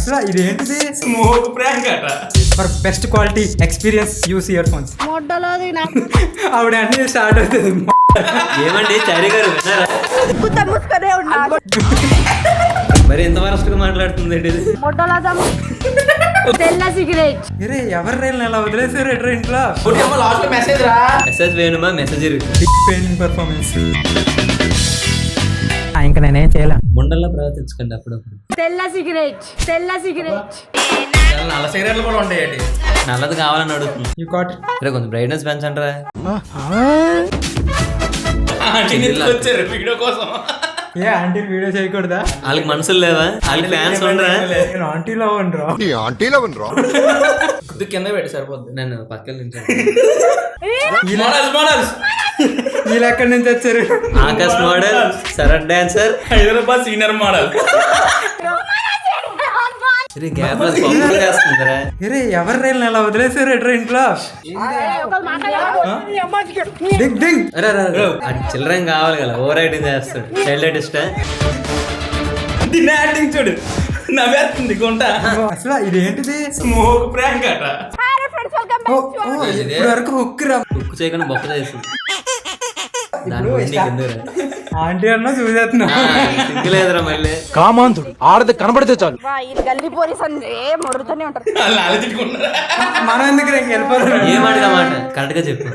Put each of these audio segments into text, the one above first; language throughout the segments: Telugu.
అసలు ఇదేంటిది? స్మోక్ ప్రాంక్ అట. For best quality experience use ear phones. మొడ్డలోది ఆవిడ అన్ని స్టార్ట్ అవుతుంది. ఏమండి చారి గారు విన్నారా? ముసుకనే ఉన్నా మరి ఎంత వరస్ట్గా మాట్లాడుతుంది ఏంటి ఇది? మొడ్డలోదం తెల్ల సిగరెట్. అరే ఎవరు రైలు అలా వదిలేసారు ఎట్రా ఇంట్లో? లాస్ట్ మెసేజ్ రా. మెసేజ్ వేణుమా మెసేజ్ బిగ్ పెయినింగ్ పర్ఫార్మెన్స్. ఇంకా నేనేం చేయలే. ముండల్లో ప్రవర్తించకండి అప్పుడప్పుడు. తెల్ల సిగరెట్ తెల్ల సిగరెట్. నల్ల సిగరెట్లు కూడా ఉంటాయి. నల్లది కావాలని అడుగుతుంది. యూ గాట్ రే కొంచెం బ్రైట్నెస్ పెంచండి రా. వచ్చారు వీడియో కోసం. ఏ ఆంటీ వీడియో చేయకూడదా? వాళ్ళకి మనసులు లేవా? వాళ్ళకి ఫ్యాన్స్ ఉండరా? నేను ఆంటీలో ఉండరా? కొద్ది కింద పెట్టి సరిపోద్ది. నేను పక్కన నుంచి వీళ్ళు ఎక్కడి నుంచి వచ్చారు? Akash model, Sharath dancer, Hyderabad senior model. Gap చేస్తుందిరా. అరే ఎవరు రైలు అలా వదిలేసారు ఎట్రా ఇంట్లో? దిగ్ దిగ్. అరే చిల్లరేం కావాలి కదా, ఓవర్ రైటింగ్ చేస్తాడు. చైల్డ్ ఆర్టిస్ట్ దీని యాక్టింగ్ చూడు, నవ్వేస్తుంది గుంట. అసలు ఇదేంటిది? స్మోక్ ప్రాంక్ అట. ఇప్పటి వరకు హుక్ రా. బుక్ చేయకుండా బొక్క చేస్తుంది. ఆంటీ అన్నా చూసేస్తున్నా. సిగ్గులేదురా మళ్ళీ. కామాంతుడు ఆడది కనబడితే చాలు. గల్లీ పోలీస్ అని మొడుతూనే ఉంటారు. మనం ఎందుకు వెళ్ళిపోతారు? ఏమాటమాట కరెక్ట్ గా చెప్పు.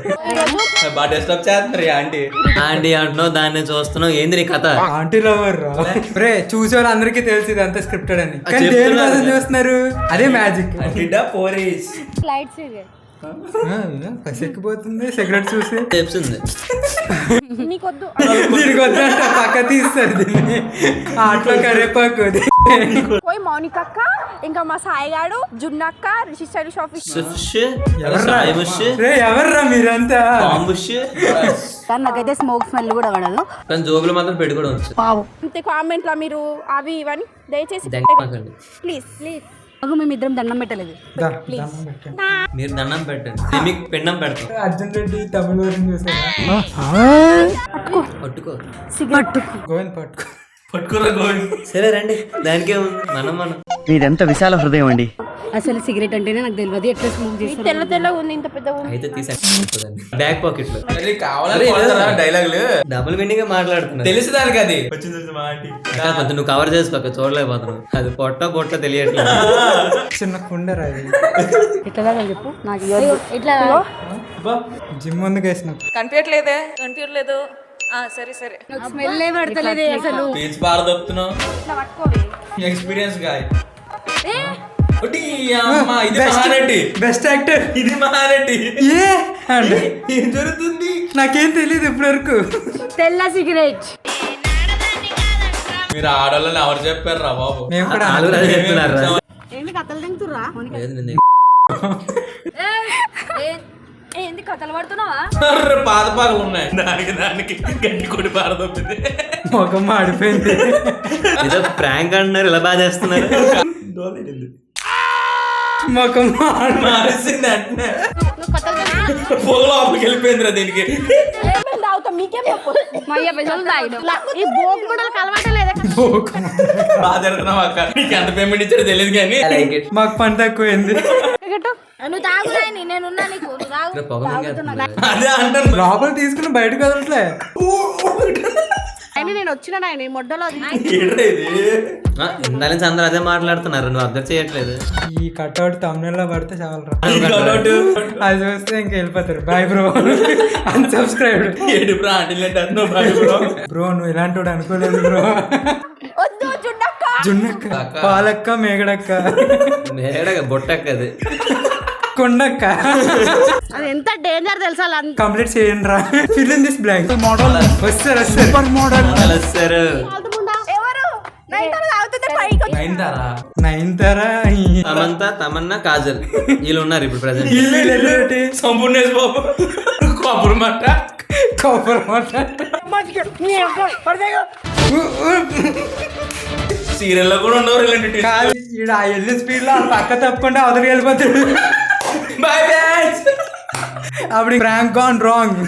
బాగా డిస్టర్బ్ చేస్తున్నారు ఆంటీ. ఆంటీ అంటున్నావు, దాన్ని చూస్తున్నావు, ఏంది నీ కథ? ఆంటీ లవర్ రే. చూసే వాళ్ళు అందరికీ తెలుసు ఇది అంతా స్క్రిప్టెడ్ అని. కానీ దేని చెప్తున్నారు కోసం చూస్తున్నారు? అదే మ్యాజిక్. పోరీస్ లైట్ సిగరెట్ పసెక్కిపోతుంది సిగరెట్ చూసి. చెప్తుంది నీకొద్దు. దీనికి వద్దంట పక్క తీస్తారు దీన్ని. ఆటలో కరేపాకు. పోయి మౌనిక అక్క, ఇంకా మా సాయిగాడు, జున్నక్క, రిషి స్టైలిష్ ఆఫీస్. రే ఎవర్రా మీరంతా? కానీ నాకైతే స్మోక్ స్మెల్ కూడా పడదు. కానీ జోబులు మాత్రం పెట్టుకోవడం వచ్చు. అంతే కామెంట్ లా మీరు అవి ఇవని దయచేసి దెంగమాకండి. Please please. మేమిద్దరం దండం పెట్టలేదు. మీరు దండం పెట్టండి, మీకు పిండం పెడతాం. అర్జున్ రెడ్డి తమిళ ఊరిని చూసారా? పట్టుకో సిగరెట్ గోవింద్ పట్టుకో. పట్టుకురా గోవింద్. సరే రండి, దానికే ఉంది. మనం మీదెంత విశాల హృదయం అండి. అసలు సిగరెట్ అంటేనే నాకు తెలియదు. ఎట్లా స్మోక్ చేస్తారు? తెల్ల తెల్లగా ఉంది, ఇంత పెద్ద ఉంది. అయితే తీసేయండి బ్యాక్ పాకెట్ లో. డైలాగులు డబుల్ మీనింగ్ మాట్లాడుతున్నా. తెలుసు దానికి అది వచ్చింది మా ఆంటీ. కొంచెం నువ్వు కవర్ చేసుకోక చూడలేకపోతున్నావు. అది పొట్ట తెలియట్లేదు. చిన్న కుండరా ఇది. ఎట్లా చెప్పు నాకు. ఇట్లా జిమ్ ముందుకు వేసిన కనిపించట్లేదు. సరే సరే. స్మెల్ పడతలేదు అసలు. పీచ్ బాగా దొక్కుతున్నావు. ఇట్లా పట్టుకోవే. Experience guy. ఇది మహారెడ్డి. బెస్ట్ యాక్టర్ ఇది మహారెడ్డి. ఏ అంటే ఏం జరుగుతుంది? నాకేం తెలియదు ఇప్పటి వరకు. తెల్ల సిగరెట్. మీరు ఆడవాళ్ళని ఎవరు చెప్పారు రా బాబు? మేము కూడా వాళ్ళు అదే చెప్తున్నారు. ఏంటి కథలు తింటుర్రా? ఏంది కథలు పడుతున్నావా? పాత పాకలు ఉన్నాయి. దానికి గడ్డి కొడి పారదొప్పింది. ముఖం మాడిపోయింది. ఏదో ప్రాంక్ అంటున్నారు, ఇలా బాగా చేస్తున్నారు. ముఖం మారిసింది అంటే పొగ లోపలికి వెళ్ళిపోయిందిరా దీనికి. మీకేం చెప్పు. ఈ బోకు కూడా కలవటలేదా? బాగా జరుగుతున్నావు అక్క. నీకు ఎంత పేమెంట్ ఇచ్చాడో తెలియదు కానీ మాకు పని తక్కువైంది. నువ్వు తాగురాని, నేనున్నా నీకు. పొగ అదే అంటాను. లోపల తీసుకుని బయటకు వదలట్లే. ఆయన నేను వచ్చిన ఆయన మొడ్డలో ఇందా నుంచి అందరూ అదే మాట్లాడుతున్నారు, నువ్వు అర్థం చేయట్లేదు. ఈ కట్అవుట్ తమిళలో పడితే చాలరా. అది చూస్తే ఇంక వెళ్ళిపోతారు. Bye bro, unsubscribed. ఏడు బ్రో ఆంటీ బ్రో నువ్వు ఇలాంటి వాడు అనుకోలేదు బ్రో. జున్నక్క, పాలక్క, మేగడక్క, బొట్టక్క, అది కొండక్క. అది ఎంత డేంజర్ తెలుసా? కంప్లీట్ చేయండి రా. Fill in this blank. Model వస్తారు సూపర్ మోడల్. వస్తారు. నయనతారా, సమంత, తమన్నా, కాజల్ వీళ్ళు ఉన్నారు ఇప్పుడు ప్రెసెంట్. సంపూర్ణేష్ బాబు, కొబ్బరి మాట, సీరియల్లో కూడా ఉండవు ఇలాంటి. ఈడ వెళ్ళి స్పీడ్ లో పక్క తప్పకుండా అవతలికి వెళ్ళిపోతాడు. Bye bye. అప్పుడు ప్రాంక్ గాన్ రాంగ్.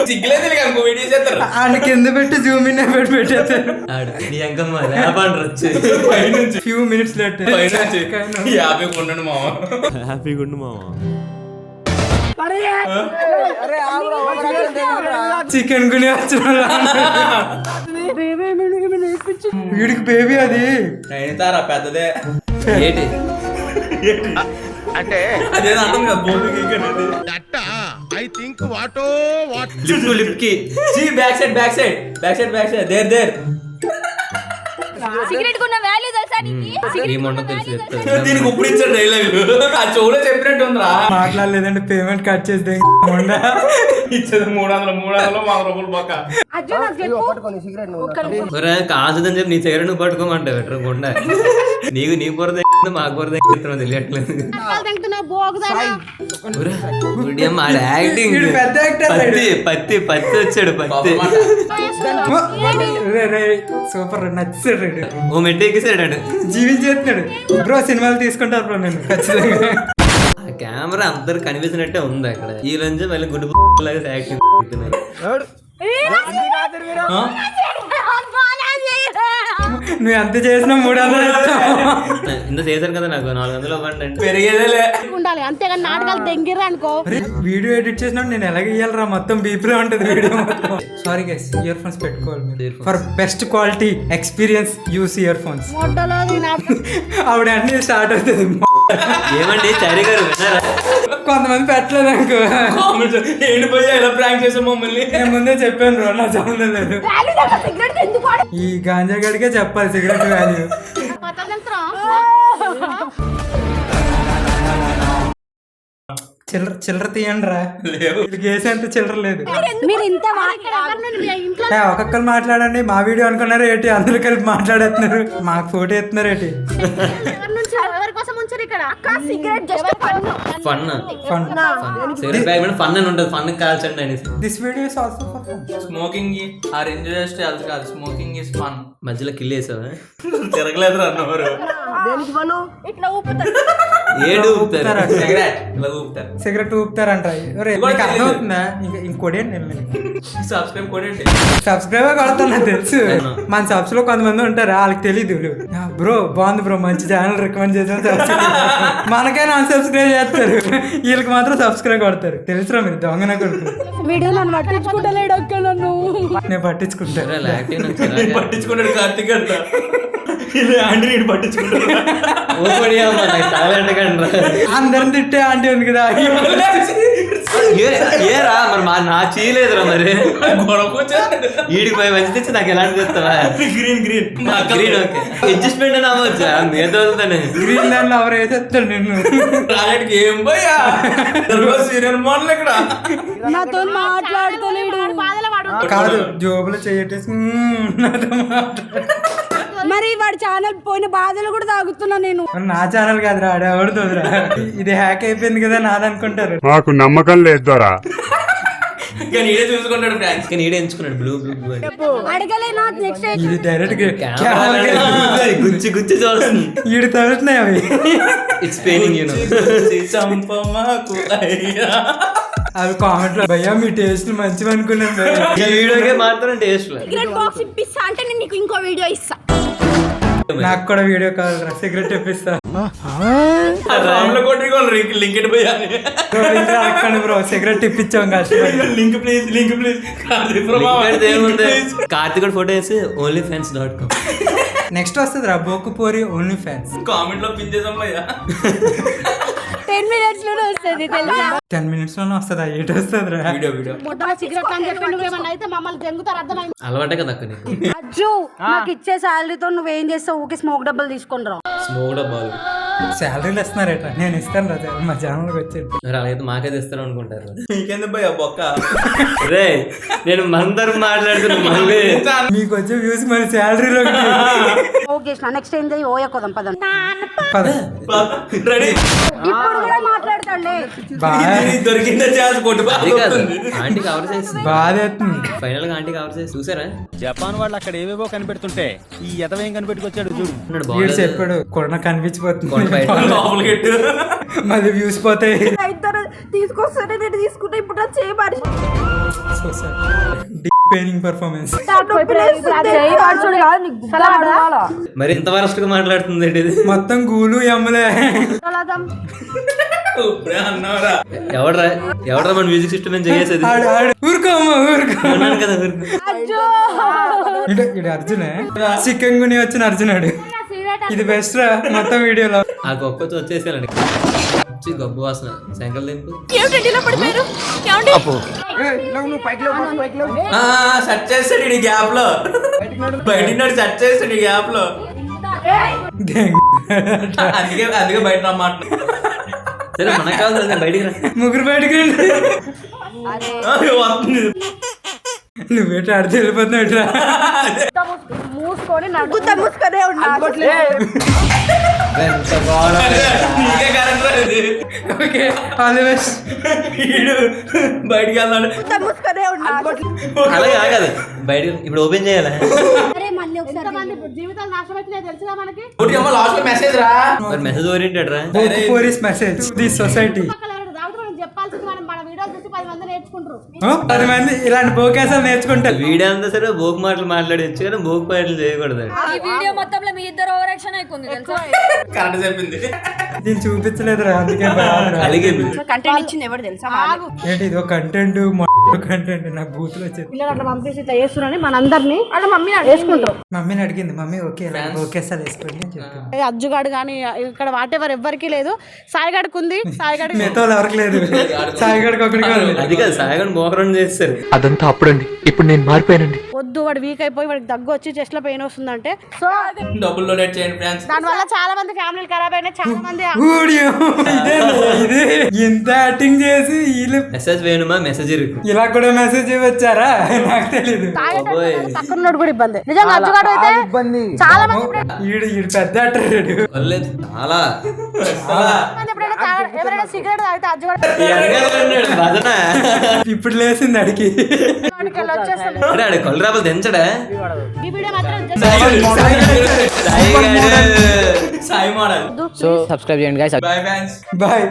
సిగ్గులేదు నీకు ఇంకో వీడియో చేస్తారు ఆయన కింద పెట్టి జూమ్ ఇన్ పెట్టి పెట్టేస్తారు. ఆడు నీ అంకమ్మ లేపండ్రు వచ్చి పైనుంచి ఫ్యూ మినిట్స్ లేట్. పైనుంచి 50 ఉండండి మామ. హ్యాపీగా ఉండు మామ. చికెన్ గుని వచ్చిన వీడికి బేబీ అది నైతారా పెద్దదే ఏంటి అంటే అదేదో అంటాం కదా బోబీ కేక్ అనేది. లిప్ టు లిప్ కి బ్యాక్ సైడ్ దేర్ సిగరెట్ కున్న వాల్యూ తెలుసా నీకు? ఏమంటో తెలుసు చెప్తాను. దీనికి ఇప్పుడు ఇచ్చాడు డైలాగ్ ఆ చెవులో చెప్పినట్టు ఉందిరా. మాట్లాడలేదండి, పేమెంట్ కట్ చేస్తే ఇచ్చేది 300 100 పక్క. అర్జున్ నాకు చెప్పు. ఒక్క నిమిషం. ఒరే కాదని చెప్పి నీ సిగరెట్ నువ్వు పట్టుకోమంటావు బెటర్ గుండా. నీకు పొరద మాకు పొరద తెలియట్లేదు. ఒరే, వీడేం ఆడ యాక్టింగ్ వీడు పెద్ద యాక్టర్ పత్తి వచ్చాడు పత్తి సూపర్ నచ్చాడు. ఓ మెట్టు ఎక్కిసాడు. జీవించేస్తున్నాడు బ్రో. సినిమాలు తీసుకుంటారు బ్రో నేను ఖచ్చితంగా. ఆ కెమెరా అందరు కనిపించినట్టే ఉంది అక్కడ. ఈ రోజు మళ్ళీ గుడ్డు లాగా యాక్టింగ్ నువ్వు ఎంత చేసినా 300 ఇంత చేశారు కదా నాకు 400 ఇవ్వండి అంటే పెరిగేదేలే ఉండాలి అంతేగాని నాటకాలు తెంగిర్రా అనుకో. వీడియో ఎడిట్ చేసినప్పుడు నేను ఎలాగ ఇయ్యాలరా, మొత్తం బీపీలో ఉంటుంది వీడియో మొత్తం. సారీ గైస్, ఇయర్ ఫోన్స్ పెట్టుకోవాలి మీరు. For best quality experience use ear phones. ఆవిడ అన్ని స్టార్ట్ అవుతుంది. ఏమండి చారీ గారు విన్నారా? కొంతమంది పెట్టలేదు అనుకో. ఎండిపోయా ఇలా ప్రాంక్ చేసాం మమ్మల్ని. నేను ముందే చెప్పాను బ్రో, నా సంబంధం లేదు. సిగరెట్ ఎందుకు వాడు? ఈ గాంజా గడికే చెప్పాలి సిగరెట్ వాల్యూ. చిల్లర తీయండి రా. వీళ్ళకి వేసేంత చిల్లర లేదు. మీరు ఇంత ఒక్కొక్కరు మాట్లాడండి. మా వీడియో అనుకున్నారు ఏంటి, అందరూ కలిపి మాట్లాడేస్తున్నారు, మాకు ఫోటో ఎత్తున్నారు ఏంటి. Cigarette just fun fun. Cigarette bag మీద ఫన్ అని ఉంటుంది. ఫన్ కాల్చండి అనేసి. This video is also for fun. Smoking are enjoy చేయాలి కాదు. Smoking is fun. మధ్యలో కిల్ వేసావా? తిరగలేదు అన్నవారు ఇట్లా ఊపుతారు. ఏడు ఊపుతారు. ఇలా ఊపుతారు. సిగరెట్ ఊపుతారంట. అర్థమవుతుందా? ఇంకోటి సబ్స్క్రైబ్ కొడండి. సబ్స్క్రైబర్ కొడతాను నాకు తెలుసు. మన సబ్స్ లో కొంతమంది ఉంటారు, వాళ్ళకి తెలీదు. బ్రో బాగుంది బ్రో, మంచి ఛానల్ రికమెండ్ చేసాను. మనకైనా అన్సబ్స్క్రైబ్ చేస్తారు, వీళ్ళకి మాత్రం సబ్స్క్రైబ్ కొడతారు. తెలుసురా మీరు దొంగన కొడుకు. వీడియో నన్ను పట్టించుకుంటలేడు అక్క. నన్ను నేను పట్టించుకుంటాను. పట్టించుకున్నాడు కార్తీక్ అంట. ఆంటీ పట్టించుకుంటాడు. అందరిని తిట్టే ఆంటీ ఉంది కదా. ఏరా మరి నా చేయలేదురా మరి. గొడవ వీడికి పోయి మంచి తెచ్చి నాకు ఎలాంటి తెస్తావా? Green green okay. అడ్జస్ట్మెంట్ అని అవ్వచ్చా? మీద గ్రీన్ ల్యాండ్ ఎవరు వేసేస్తాడు నిన్ను. రాజాకి ఏం పోయా సీరియల్ మోడల్ ఇక్కడ నాతో మాట్లాడుకోలేడు. కాదు, జోబులో చేయటేసి నాతో మాట్లాడు. మరి వాడి ఛానల్ పోయిన బాధలు కూడా తాగుతున్నా నేను. నా ఛానల్ కాదు రా, ఎవరితోరా. ఇది హ్యాక్ అయిపోయింది కదా నాదనుకుంటారు. మాకు నమ్మకం లేదు. కానీ ఈడే చూసుకుంటాడు ఫ్రెండ్స్. కానీ ఈడే ఎంచుకున్నాడు బ్లూ బ్లూ బ్లూ అని. అడగలే నా నెక్స్ట్ ఇది డైరెక్ట్ గుచ్చి గుచ్చి చూస్తుంది. ఈడు తరుస్తున్నాయి అవి. It's paining you know. చంపమాకు అయ్యా. అవి కామెంట్ లో భయ్యా మీ టేస్ట్ మంచివి అనుకున్నాను. ఈ వీడియోకే మాత్రం టేస్ట్ లేదు. సిగరెట్ బాక్స్ ఇప్పిస్తా అంటే నేను నీకు ఇంకో వీడియో ఇస్తా. నాకు కూడా వీడియో కావాలరా, సిగరెట్ ఇప్పిస్తా. లింక్ పోయా అక్కడ బ్రో సిగరెట్ ఇప్పించాం కదా. లింక్ ప్లీజ్ కార్తిక్ ఫోటో వేసి onlyfans.com. నెక్స్ట్ వస్తుంది రా బోకుపోరి ఓన్లీ ఫ్యాన్స్. కామెంట్ లో పిన్ చేసాం 10 minutes లోనే వస్తుంది తెలుసా. 10 minutes లోనే వస్తుందా? ఏటి వస్తుంది రా వీడియో మొట్టమొదటి సిగరెట్ అని చెప్పి నువ్వేమన్నా అయితే మమ్మల్ని దెంగుతారు. అర్థమైంది. అలవాటే కదా అక్క నీకు. అజ్జు నాకు ఇచ్చే శాలరీతో నువ్వేం చేస్తావు? ఊకే స్మోక్ డబ్బులు తీసుకొని రా. స్మోక్ డబ్బాలు శాలరీలు ఇస్తున్నారేట. నేను ఇస్తాను రా, మా ఛానల్కి వచ్చేది. మరి అలాగైతే మాకైతే ఇస్తారు అనుకుంటారు. నీకెందుకు భయ్యా బొక్క. రే నేను మందరు మాట్లాడుతున్నా మళ్ళీ మీకు వచ్చే వ్యూస్ మరి శాలరీలో ఓకే నెక్స్ట్ ఏం చేయి ఓయకోదాం పదం. రెడీ ఇప్పుడు కూడా మా మాట్లాడతాడులే. దొరికిందే ఛాన్స్ కొట్టు అది కాదు ఆంటీ కవర్ చేసి బాధ అవుతుంది. ఫైనల్ గా ఆంటీ కవర్ చేసి చూసారా జపాన్ వాళ్ళు అక్కడ ఏవేవో కనిపెడుతుంటే ఈ ఎదవేం కనిపెట్టుకొచ్చాడు చూడు. ఉన్నాడు వీడు బాగుంది చెప్పాడు కొన్న కనిపించిపోతుంది కొండ బయట. లోపలికి పెట్టు. మళ్ళీ వ్యూస్ పోతాయి. ఇద్దరు తీసుకొస్తానే నేను తీసుకుంటే ఇప్పుడు నా చేయి మరి పెయినింగ్ పర్ఫార్మెన్స్. మరి ఇంత వరస్ట్ గా మాట్లాడుతుంది ఏంటి ఇది మొత్తం గూలు ఎమ్మలే. ఇప్పుడే అన్నావురా. ఎవడరా మన మ్యూజిక్ సిస్టమ్ ఏం చేసేది ఆడు ఊరుకో అమ్మ ఊరుకో. అన్నాను కదా ఊరుకో. ఇడు అర్జునే చికెన్ వచ్చిన అర్జునాడు. ఇది బెస్ట్ రా మొత్తం వీడియోలో. ఆ గొప్ప వచ్చేసానండి గబ్బు వాసన శంకర్ దింపు ఏమిటండి ఇలా పడిపోయారు? ఏమండి? సెట్ చేస్తాడు ఈ గ్యాప్ లో. బయట సెట్ చేస్తాడు ఈ గ్యాప్ లో. అందుకే బయట రమ్మాట. సరే మనకు కావాలి బయటికి రా ముగ్గురు బయటకు రండి. నువ్వేట ఆడితే వెళ్ళిపోతున్నాడురా. గుద్ద మూసుకొనే ఉన్నా. నీకే కరెక్ట్ రా ఇది. Okay all the best. వీడు బయటికి వెళ్ళాడు. గుద్ద మూసుకొనే ఉన్నా. అలాగే ఆగదు బయటికి ఇప్పుడు ఓపెన్ చేయాలి ఒకటి అమ్మ లాస్ట్ లో మెసేజ్ రా. మరి మెసేజ్ ఓరియంటెడ్ రా పోలీస్ మెసేజ్ ది సొసైటీ. 10 మంది ఇలాంటి బోకేసాలు నేర్చుకుంటారు. వీడియో అంతా సరే బోక్ మాటలు మాట్లాడచ్చు కానీ బోక్ పాటలు చేయకూడదు ఈ వీడియో మొత్తంలో మీ ఇద్దరు ఓవర్ యాక్షన్ అయిపోయింది తెలుసా? కరెక్ట్ చెప్పింది. దీన్ని చూపించలేదురా అందుకే బాగా. అలాగే కంటెంట్ ఇచ్చింది ఎవరు తెలుసా? ఏంటి ఇది కంటెంట్ కంటెంట్ నాకు బూతులు వచ్చేది. అట్లా పంపించి ఇట్లా చేస్తున్నారని మనందరినీ అలా మమ్మీ వేసుకుంటాం. మమ్మీని అడిగింది మమ్మీ ఓకే ఓకేసారి వేసుకోండి అని చెప్పింది. అజ్జుగాడు కానీ ఇక్కడ వాటెవర్ ఎవ్వరికి లేదు. సాయిగాడికి ఉంది. సాయిగాడి మిగతా వాళ్ళు ఎవరికి లేదు. సాయిగడికి ఒకరికి ఉంది. అది కాదు సాయగాడు మోకరం చేస్తారు అదంతా అప్పుడండి, ఇప్పుడు నేను మారిపోయానండి. వద్దు వాడు వీక్ అయిపోయి వాడికి దగ్గు వచ్చి చెస్ట్ లో పెయిన్ వస్తుందంటే సో డబ్బులు డొనేట్ చేయండి ఫ్రెండ్స్. దాని వల్ల చాలా మంది ఫ్యామిలీలు ఖరాబ్ అయినాయి. చాలా మంది ఊడియో ఇది ఇంత యాక్టింగ్ చేసి వీళ్ళు మెసేజ్ వేయనుమా మెసేజ్ ఇరుకు ఇలా కూడా మెసేజ్ వచ్చారా నాకు తెలీదు. పక్కన కూడా ఇబ్బంది. నిజంగా అజ్జుగాడు అయితే చాలా మంది ఈడు పెద్ద అట్టాడు. వల్లేదు చాలా ఎవరైనా సిగరెట్ తాగితే అజ్జుగాడు ఈ వెనకాల ఉన్నాడు, భజన. ఇప్పుడు లేసింది అడిగి. వచ్చేస్తాడు. అరే ఆడు కొల్లరాబులు దించడా ఈ వీడియో మాత్రం సాయి మోడల్. సో సబ్స్క్రైబ్ చేయండి గైస్. Bye friends. బాయ్.